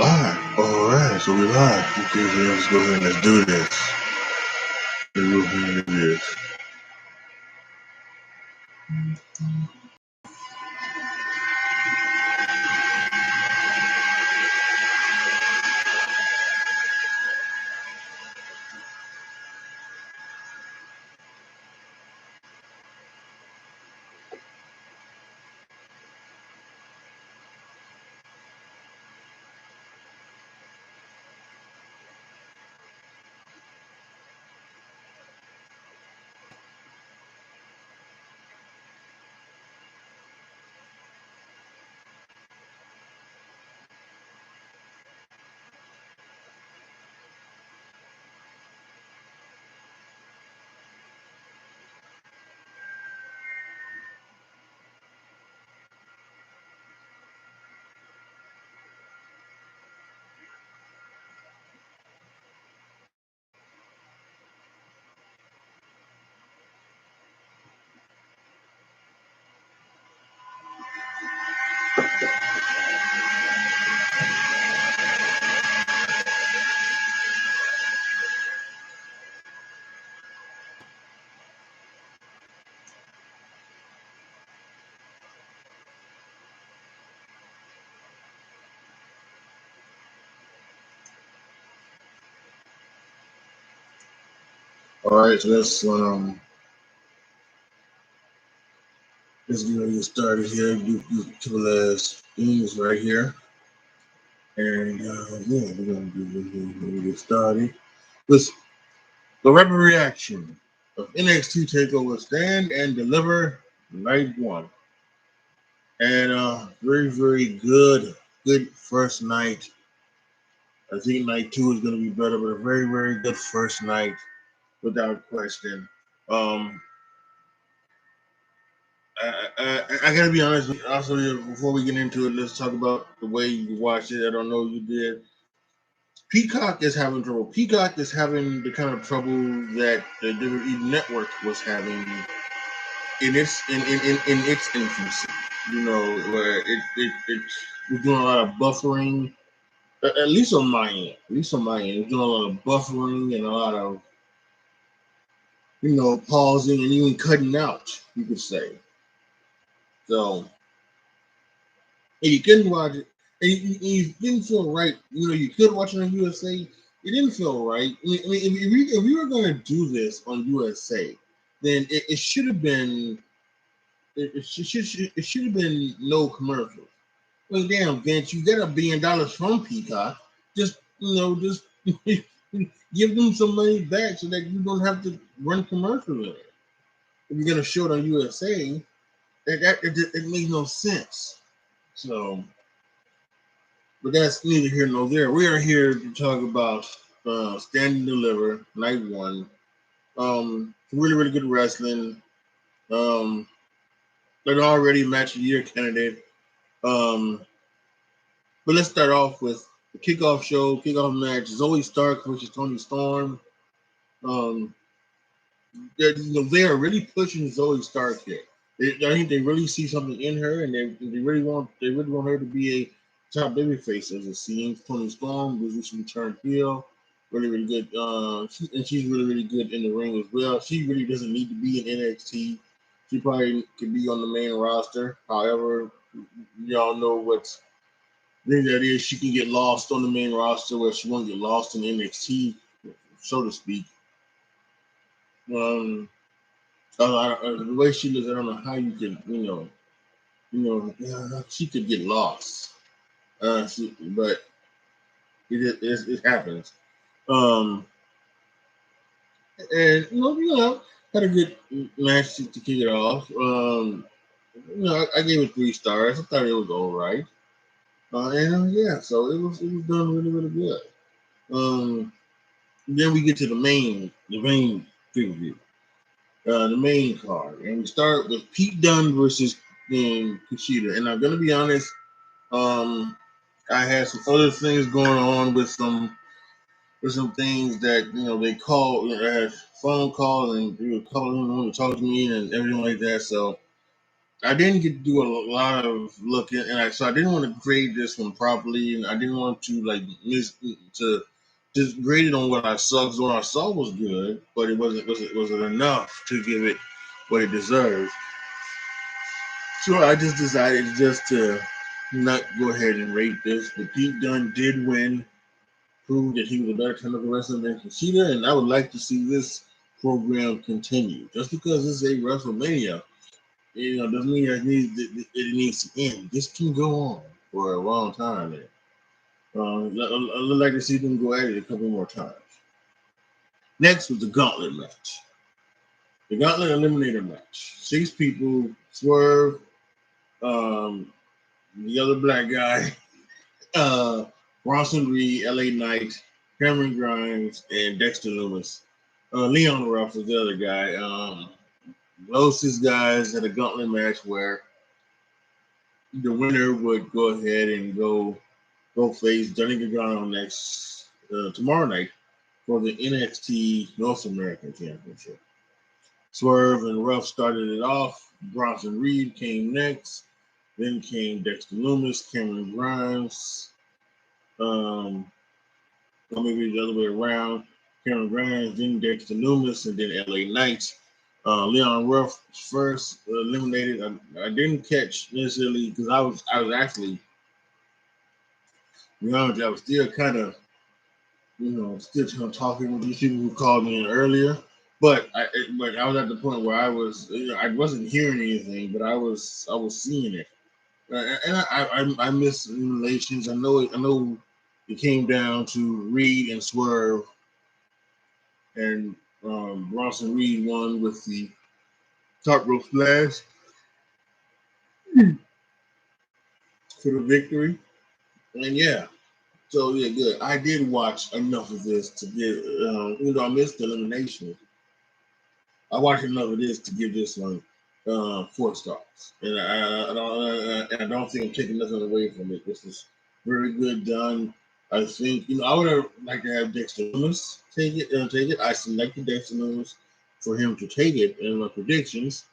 All right, so we're live. Okay, so let's go ahead and let's do this. Let's go ahead and do this. All right, so let's get started here. Do a couple of things right here, and yeah, we're gonna get started with the rapid reaction of NXT Takeover Stand and Deliver Night 1, and very good first night. I think night 2 is gonna be better, but a very good first night without question. Um, I gotta be honest. Also, before we get into it, let's talk about the way you watched it. I don't know you did. Peacock is having trouble. Peacock is having the kind of trouble that the WWE Network was having in its infancy. You know, where it was doing a lot of buffering. At least on my end. It's doing a lot of buffering and a lot of pausing and even cutting out. You could say so. And you couldn't watch it, and you didn't feel right. You could watch it on USA. It didn't feel right. If we were going to do this on USA, then it should have been it should have been no commercials. Well, damn, Vince, you get $1 billion from Peacock. Just give them some money back so that you don't have to run commercials in it. If you're going to show it on USA, it made no sense. So. But that's neither here nor there. We are here to talk about Stand and Deliver Night 1. Really good wrestling. An already match of the year candidate. But let's start off with the kickoff match. Zoe Stark versus Toni Storm. They are really pushing Zoe Stark here. I think they really see something in her, and they really want her to be a top babyface. As it seems, Toni Storm was recently turned heel, really good. She's really good in the ring as well. She really doesn't need to be in NXT. She probably could be on the main roster. However, y'all know what's thing that is. She can get lost on the main roster, where she won't get lost in NXT, so to speak. The way she looks, I don't know how you could, she could get lost. But it happens. Um, and had a good match to kick it off. I gave it 3 stars. I thought it was all right. So it was done really good. Then we get to the main preview. The main card, and we start with Pete Dunne versus Kushida. And I'm gonna be honest, I had some other things going on with some things that they called. I had phone call and they were calling, wanting to talk to me and everything like that. So I didn't get to do a lot of looking, and so I didn't want to grade this one properly, and I didn't want to like to just grade it on what I saw. Because what I saw was good, but it wasn't enough to give it what it deserves. So I just decided just to not go ahead and rate this. But Pete Dunne did win, proved that he was a better technical wrestler than Kushida, and I would like to see this program continue. Just because this is a WrestleMania, doesn't mean it needs to end. This can go on for a long time. And, I'd like to see them go at it a couple more times. Next was the Gauntlet match. The Gauntlet Eliminator match. 6 people, Swerve, the other black guy, Bronson Reed, LA Knight, Cameron Grimes, and Dexter Loomis. Leon Ruff was the other guy. Those 6 guys had a gauntlet match where the winner would go ahead and go face Johnny Gargano next tomorrow night for the NXT North American Championship. Swerve and Ruff started it off. Bronson Reed came next. Then came Dexter Loomis, Cameron Grimes, or maybe the other way around. Cameron Grimes, then Dexter Loomis, and then LA Knight. Leon Ruff first eliminated. I didn't catch necessarily because I was actually, to be honest, I was still kind of, still trying to talking with these people who called me in earlier. But I was at the point where I was, I wasn't hearing anything, but I was seeing it. And I miss relations. I know it came down to Reed and Swerve, and Bronson Reed won with the top rope splash for the victory. And yeah, so yeah, good. I did watch enough of this to get, even though I missed the elimination, I watched enough of this to give this one 4 stars. And I don't think I'm taking nothing away from it. This is very good done. I think, I would have liked to have Dexter Loomis take it. I selected Dexter Loomis for him to take it in my predictions,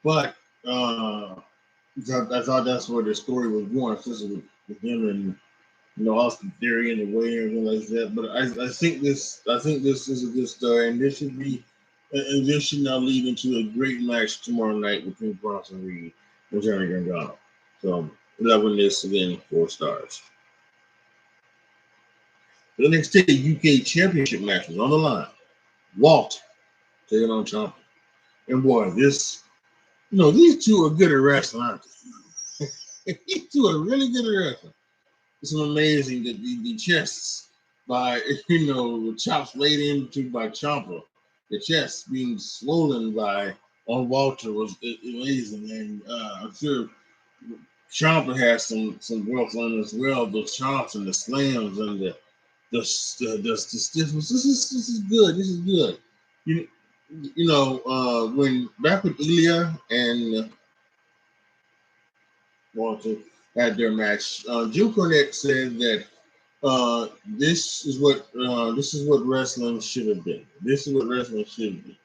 but I thought that's where the story was going, especially with him and Austin Theory and the way and everything like that. But I think this is a good story, and this should now lead into a great match tomorrow night between Bronson Reed and Johnny Gargano. So 11 this again, 4 stars. The Nxt UK Championship match was on the line. Walt taking on Ciampa, and boy, these two are good at wrestling, aren't they? These two are really good at wrestling. It's amazing that the chests by chops laid into by Ciampa, the chest being swollen on Walter was amazing, and I'm sure Ciampa has some growth on as well. Those chops and the slams and the stiffness. This is good. This is good. When back with Ilya and Walter had their match, Jim Cornette said that this is what wrestling should have been. This is what wrestling should be.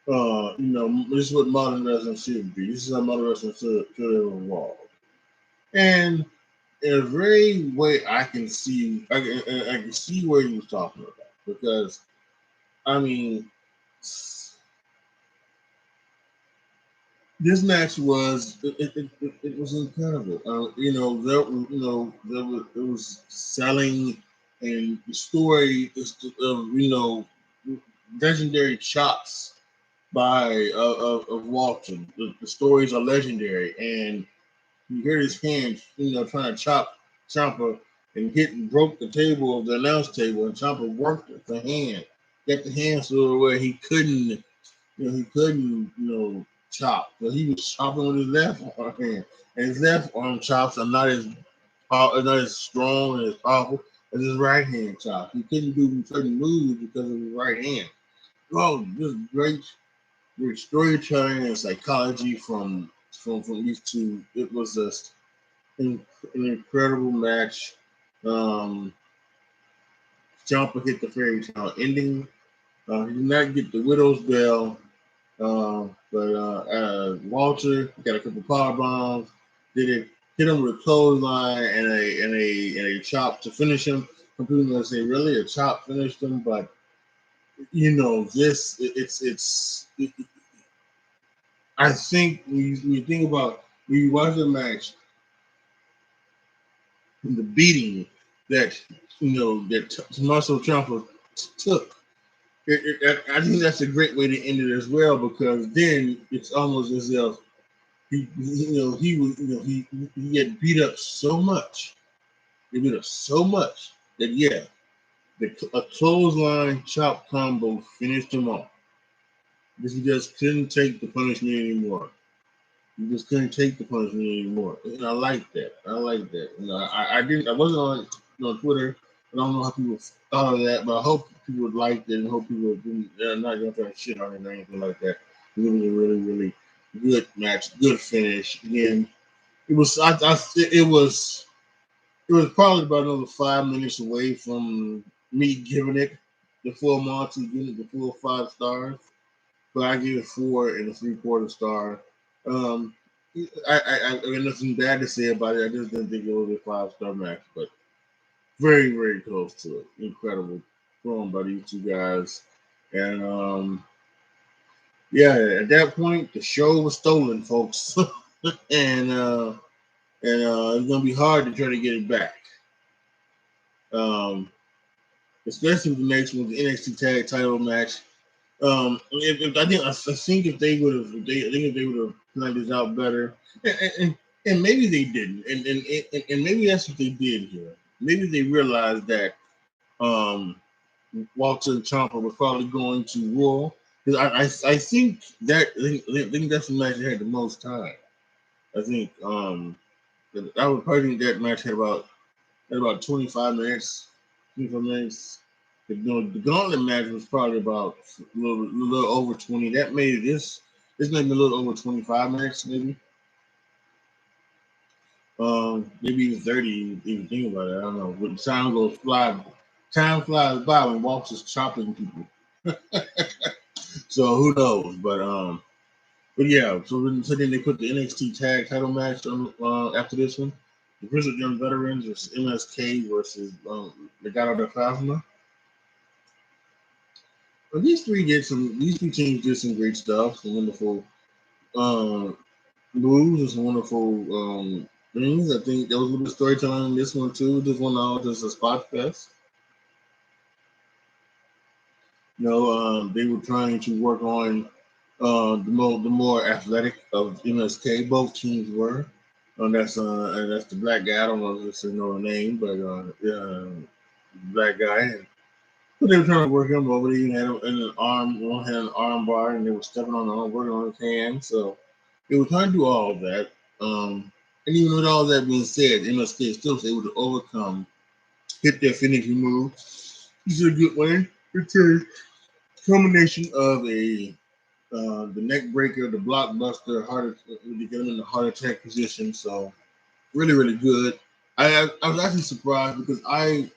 This is what modern wrestling should be. This is how modern wrestling should have evolved. And in a very way, I can see where he was talking about, because I mean, this match was it was incredible. It was selling, and the story of legendary chops by of Walton. The stories are legendary, and you hear his hands, trying to chop Ciampa and broke the table of the announce table, and Ciampa worked the hand, got the hand so where he couldn't, chop. So he was chopping with his left hand, and his left arm chops are not as strong and as powerful as his right hand chop. He couldn't do certain moves because of his right hand. Oh, just great storytelling and psychology from these two. It was just an incredible match. Ciampa hit the fairy tale ending. He did not get the Widow's Bell, But Walter got a couple power bombs. Did it? Hit him with a clothesline and a chop to finish him. Some people gonna say, really, a chop finished him, but I think when you think about when you watch the match, the beating that Tommaso Ciampa took. I think that's a great way to end it as well, because then it's almost as if he had beat up so much. He beat up so much that a clothesline chop combo finished him off. Because he just couldn't take the punishment anymore. You just couldn't take the punishment anymore. And I like that. I like that. I didn't. I wasn't on Twitter. I don't know how people thought of that, but I hope people liked it and hope people didn't. They're not gonna try to shit on it or anything like that. It was a really, really good match, good finish. Again, it was. It was probably about another 5 minutes away from me giving it the full Monty, giving it the full 5 stars. But I give it 4 and 3/4 star. Um, I got nothing bad to say about it. I just didn't think it was a 5-star match, but very, very close to it. Incredible thrown by these two guys. And at that point, the show was stolen, folks. and it's gonna be hard to try to get it back. Um, Especially the next one, the NXT Tag Title match. I think if they would have, if they would have planned this out better, and maybe they didn't, and maybe that's what they did here. Maybe they realized that Walter and Ciampa was probably going to Raw, because I think that's the match that had the most time. I think I would probably think that match had about 25 minutes. 25 minutes. The gauntlet match was probably about a little over 20. That made this made me a little over 25 minutes, maybe. Maybe even 30, even think about it. I don't know. But time flies by when Walter's chopping people. So who knows? But yeah, so then they put the NXT Tag Title match on after this one. The Grizzled Young Veterans versus MSK versus Legado del Fantasma. Well, these three teams did some great stuff, some wonderful moves, and some wonderful things. I think there was a little bit of storytelling in this one too. This one all just a spot fest. They were trying to work on the more athletic of MSK. Both teams were. That's the black guy. I don't know if I know the name, but black guy. But they were trying to work him over. They even had him in an arm, one had an arm bar, and they were stepping on him, working on his hand. So they were trying to do all of that. And even with all that being said, MSK still was able to overcome, hit their finishing move. This is a good one. It's a combination of the neck breaker, the blockbuster, to get him in the heart attack position. So really, really good. I was actually surprised because I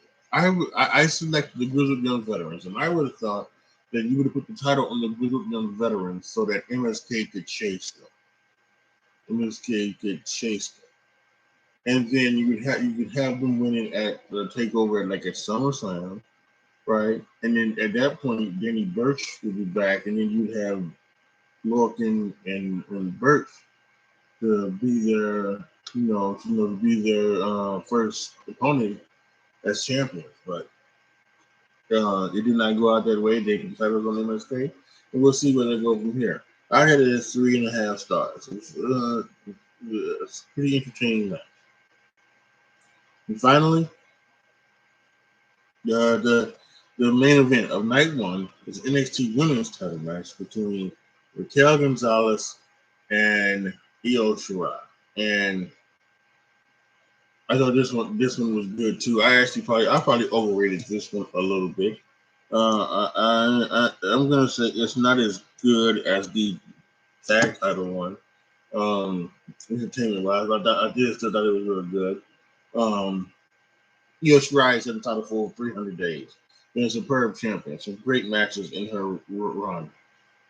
selected the Grizzled Young Veterans, and I would have thought that you would have put the title on the Grizzled Young Veterans so that MSK could chase them. MSK could chase them, and then you could have them winning at the takeover at SummerSlam, right? And then at that point, Danny Burch would be back, and then you'd have Lorcan and Burch to be to be their first opponent as champions, but it did not go out that way. They can titles on MSK, and we'll see where they go from here. I had it as 3.5 stars. It's pretty entertaining match. And finally, the main event of night one is NXT Women's Title match between Raquel Gonzalez and Io Shirai, and I thought this one was good too. I probably overrated this one a little bit. I'm gonna say it's not as good as the tag title one. Entertainment wise, I did still thought it was really good. Io Shirai has had the title for 300 days. Been a superb champion. Some great matches in her run.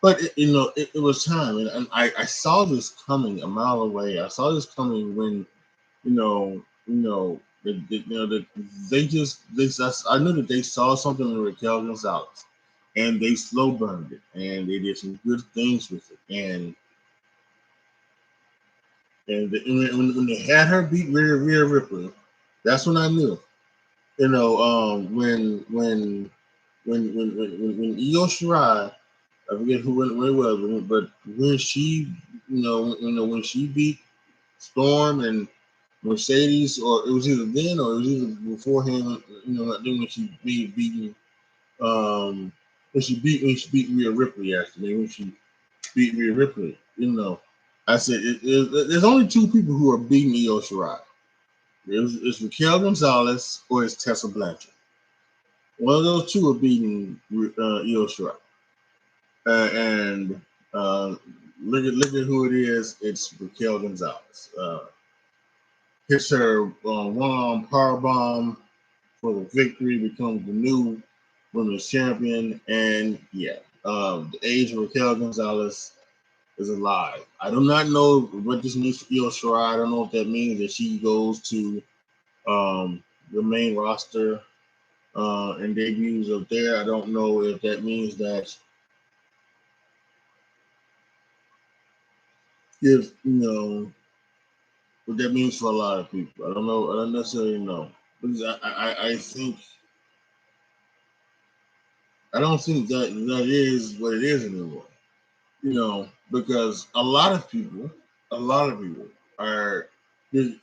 But it was time, and I saw this coming a mile away. I saw this coming when they just I knew that they saw something in Raquel Gonzalez, and they slow burned it, and they did some good things with it, when they had her beat Rhea Ripley, that's when I knew. When Io Shirai, I forget when it was, but when she, when she beat Storm and Mercedes, or it was either then or it was either beforehand. Then when she beaten, when she beat Rhea Ripley, actually, when she beat Rhea Ripley, I said there's only two people who are beating Io Shirai. It's Raquel Gonzalez or it's Tessa Blanchard. One of those two are beating Io Shirai. And look at who it is. It's Raquel Gonzalez. Hits her one-arm power bomb for the victory, becomes the new women's champion. And yeah, the age of Raquel Gonzalez is alive. I do not know what this means for Io Shirai. I don't know if that means that she goes to the main roster and debuts up there. I don't know if that means that if what that means for a lot of people. I don't know. I don't necessarily know because I think I don't think that is what it is anymore. Because a lot of people are. If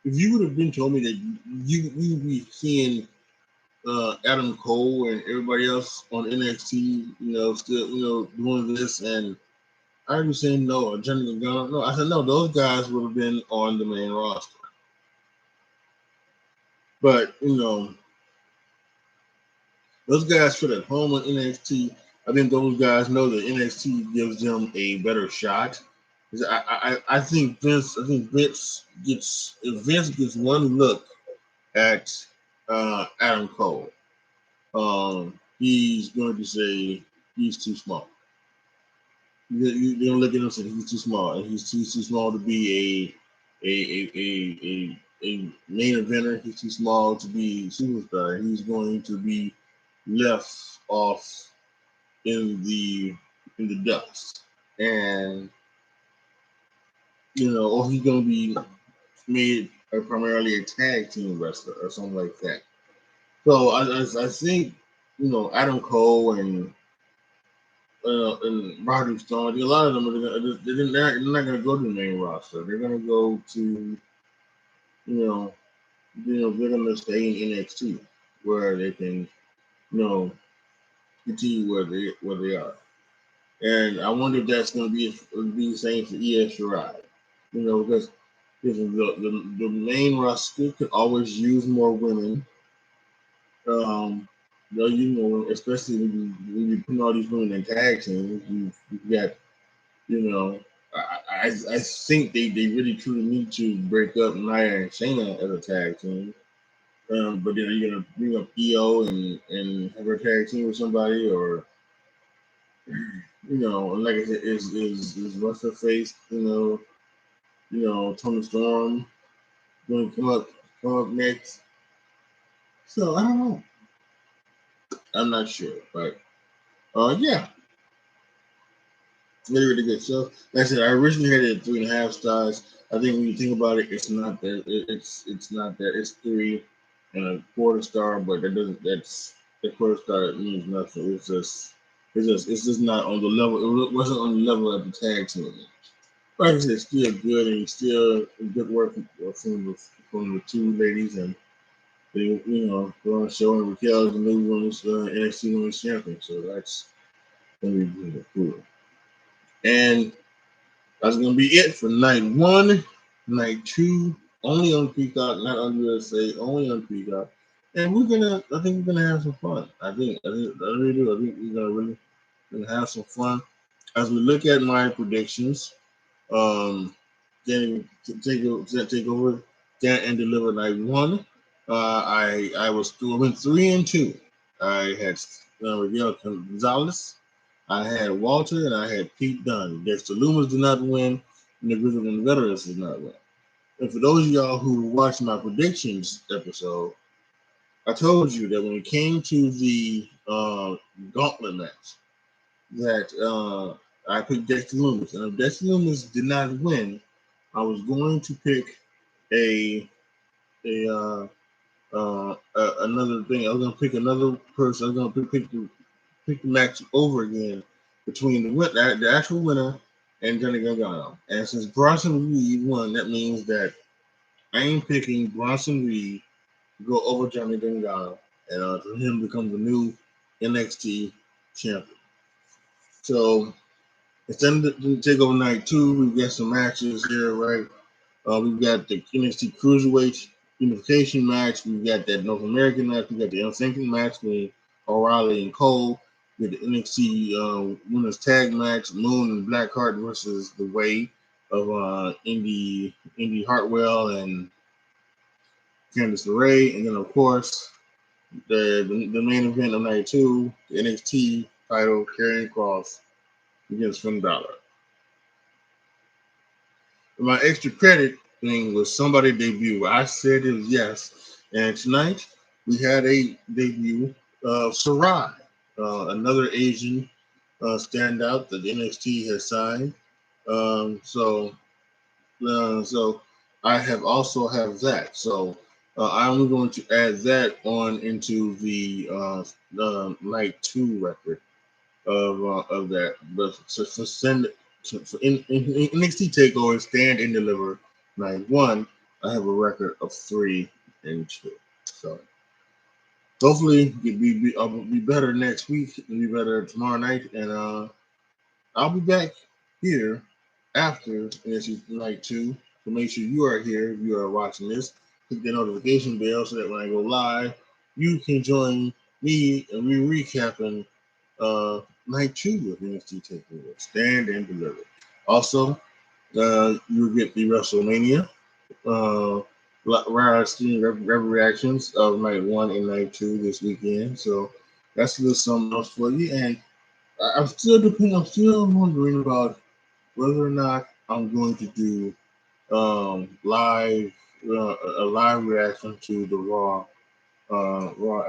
you would have been told me that you would be seeing Adam Cole and everybody else on NXT, still doing this, and I was saying no, Johnny Gargano, no. I said no, those guys would have been on the main roster, but those guys fit at home in NXT. I think those guys know that NXT gives them a better shot. I think Vince gets if Vince gets one look at Adam Cole, he's going to say he's too small. You're gonna look at him and say he's too small, and he's too small to be a main eventer. He's too small to be a superstar. He's going to be left off in the dust, and or he's gonna be made primarily a tag team wrestler or something like that. So I think Adam Cole and Roderick Strong, a lot of them they're not gonna go to the main roster. They're gonna go to they're gonna stay in NXT where they can continue where they are. And I wonder if that's going to be the same for Io Shirai. Because the main roster could always use more women. Especially when you put all these women in tag teams, you've got, I think they really truly need to break up Nia and Shayna as a tag team. But then are you gonna bring up Io and have her tag team with somebody, or like I said, is what's her face, Tony Storm going to come up next. So I don't know. I'm not sure, but yeah, really, really good. So like I said, I originally had it at 3.5 stars. I think when you think about it, it's not that. It's not that. It's 3.25 star, but that's the quarter star means nothing. It's just not on the level. It wasn't on the level of the tag team. Like I said, still good, and still good work from the two ladies, and they going to show Raquel the new women's NXT Women's Champion. So that's going to be really cool. And that's going to be it for night one. Night two, only on Peacock, not on USA, only on Peacock. And I think we're gonna have some fun. I really do. I think we're gonna have some fun as we look at my predictions. Then take over that and deliver night one. I went 3-2. I had Miguel Gonzalez. I had Walter and I had Pete Dunne. Dexter Loomis did not win, and the Grizzled and Veterans did not win. And for those of y'all who watched my predictions episode, I told you that when it came to the gauntlet match, that I picked Dexter Loomis, and if Dexter Loomis did not win, I was going to pick a another thing. I was going to pick another person. I was going to pick the match over again between the actual winner and Johnny Gargano. And since Bronson Reed won, that means that I am picking Bronson Reed to go over Johnny Gargano, and for him to become the new NXT champion. So it's then the Takeover Night 2. We've got some matches here, right? We've got the NXT Cruiserweight Unification match. We've got that North American match. We've got the Unsanctioned match with O'Reilly and Cole. We got the NXT Women's Tag match, Moon and Blackheart versus The Way of Indy Hartwell and Candice LeRae. And then, of course, the main event of night 2, the NXT title, Karrion Kross against Finn Balor. My extra credit thing was somebody debut. I said it was yes. And tonight we had a debut of Sarai, another Asian standout that NXT has signed. So I have also have that. So I'm going to add that on into the night 2 record of that. But so send it in NXT Takeover Stand and Deliver night 1. I have a record of 3-2. So hopefully I'll be better next week. It'll be better tomorrow night, and I'll be back here after NXT night 2. So make sure you are here if you are watching this. Click the notification bell so that when I go live, you can join me and we recapping night 2 of NXT Takeover Stand and Deliver. Also, you'll get the WrestleMania live stream reactions of night 1 and night 2 this weekend. So that's a little something else for you. And I'm still wondering about whether or not I'm going to do live a live reaction to the Raw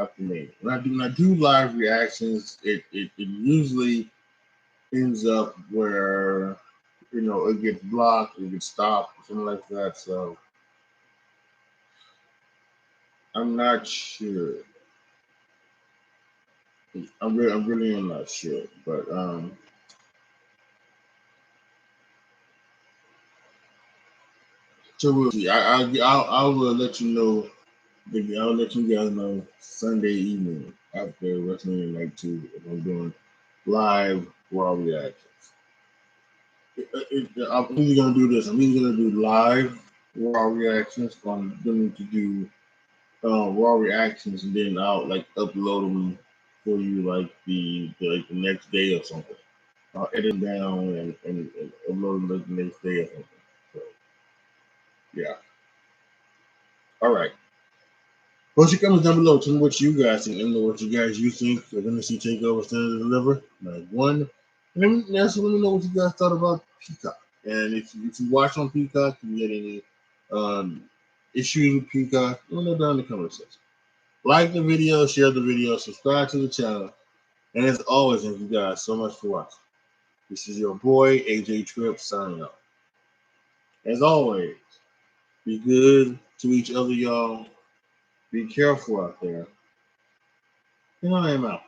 after Mania. When I do live reactions, it usually ends up where it gets blocked, it gets stopped, something like that. So I'm not sure. I'm really not sure. But so we'll see. I will let you know. I'll let you guys know Sunday evening after WrestleMania Night 2 if I'm doing live Raw reactions. I'm either gonna do this. I'm either gonna do live Raw reactions, or I'm going to do Raw reactions, and then I'll upload them for you the next day or something. I'll edit them down and upload them the next day or something. So yeah. All right. Post your comments down below. Tell me what you guys think. Let me know what you think of NXT Takeover Stand and Deliver night 1. And then also let me know what you guys thought about Peacock. And if you watch on Peacock, if you get any issues with Peacock, let me know down in the comment section. Like the video, share the video, subscribe to the channel. And as always, thank you guys so much for watching. This is your boy, AJTRIP, signing off. As always, be good to each other, y'all. Be careful out there. And I am out.